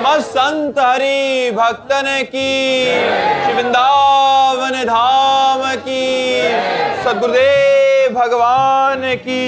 समस्त संत हरि भक्तन की, श्री वृंदावन धाम की, सद्गुरुदेव भगवान की।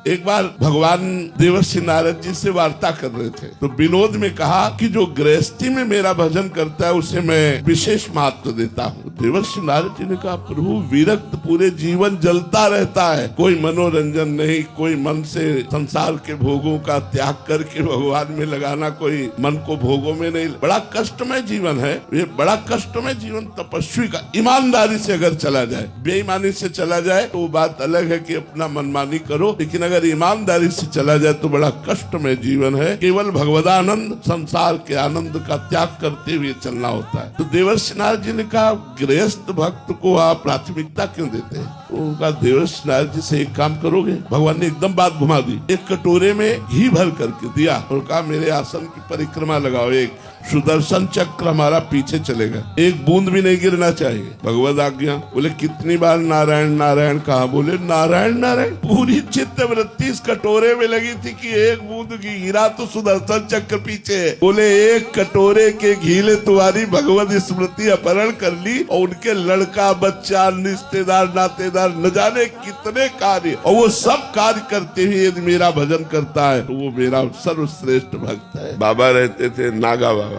एक बार भगवान देवर्षि नारद जी से वार्ता कर रहे थे तो विनोद में कहा कि जो गृहस्थी में मेरा भजन करता है उसे मैं विशेष महत्व देता हूँ। देवर्षि नारद जी ने कहा, प्रभु विरक्त पूरे जीवन जलता रहता है, कोई मनोरंजन नहीं, कोई मन से संसार के भोगों का त्याग करके भगवान में लगाना, कोई मन को भोगों में नहीं। बड़ा कष्टमय जीवन है ये, बड़ा कष्टमय जीवन तपस्वी का। ईमानदारी से अगर चला जाए, बेईमानी से चला जाए तो वो बात अलग है कि अपना मनमानी करो, लेकिन अगर ईमानदारी से चला जाए तो बड़ा कष्टमय जीवन है। केवल भगवदानंद, संसार के आनंद का त्याग करते हुए चलना होता है। तो देवर्षि नारद जी ने कहा, गृहस्थ भक्त को आप प्राथमिकता क्यों देते हैं? उनका देवर्षि नारद जी से एक काम करोगे? भगवान ने एकदम बात घुमा दी। एक कटोरे में घी भर करके दिया और कहा, मेरे आसन की परिक्रमा लगाओ, एक सुदर्शन चक्र हमारा पीछे चलेगा, एक बूंद भी नहीं गिरना चाहिए। भगवद आज्ञा। बोले कितनी बार नारायण नारायण कहा? बोले नारायण नारायण। पूरी चित्त वृत्ति इस कटोरे में लगी थी कि एक बूंद घी गिरा तो सुदर्शन चक्र पीछे है। बोले एक कटोरे के घी ने तुम्हारी भगवद स्मृति अपहरण कर ली और उनके लड़का बच्चा रिश्तेदार नातेदार न जाने कितने कार्य, और वो सब कार्य करते हुए यदि मेरा भजन करता है तो वो मेरा सर्वश्रेष्ठ भक्त है। बाबा रहते थे नागा बाबा,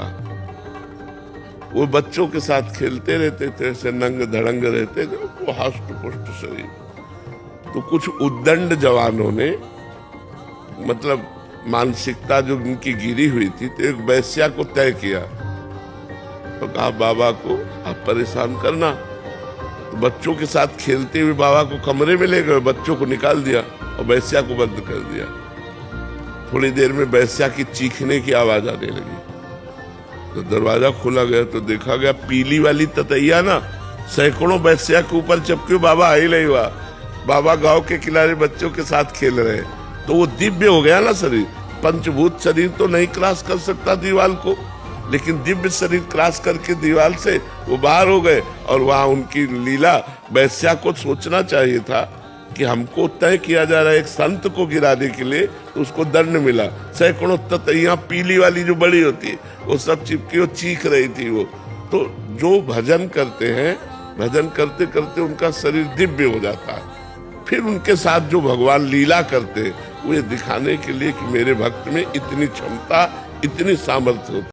वो बच्चों के साथ खेलते रहते थे, ऐसे नंग धड़ंग रहते थे, वो हष्ट पुष्ट शरीर। तो कुछ उद्दंड जवानों ने, मतलब मानसिकता जो उनकी गिरी हुई थी, तो एक वैश्या को तय किया। तो कहा बाबा को आप परेशान करना। तो बच्चों के साथ खेलते हुए बाबा को कमरे में ले गए, बच्चों को निकाल दिया और वैश्या को बंद कर दिया। थोड़ी देर में वैश्या की चीखने की आवाज आने लगी, तो दरवाजा खोला गया तो देखा गया पीली वाली ततैया ना सैकड़ों वैश्या के ऊपर चपके, बाबा आई नहीं हुआ। बाबा गांव के किनारे बच्चों के साथ खेल रहे, तो वो दिव्य हो गया ना शरीर। पंचभूत शरीर तो नहीं क्रॉस कर सकता दीवार को, लेकिन दिव्य शरीर क्रॉस करके दीवार से वो बाहर हो गए। और वहां उनकी लीला, वैश्या को सोचना चाहिए था कि हमको तय किया जा रहा है एक संत को गिराने के लिए, तो उसको दंड मिला। सैकड़ों ततैया पीली वाली जो बड़ी होती है वो सब चिपकी, वो चीख रही थी वो। तो जो भजन करते हैं, भजन करते करते उनका शरीर दिव्य हो जाता है। फिर उनके साथ जो भगवान लीला करते हैं वो ये दिखाने के लिए कि मेरे भक्त में इतनी क्षमता, इतनी सामर्थ्य होती है।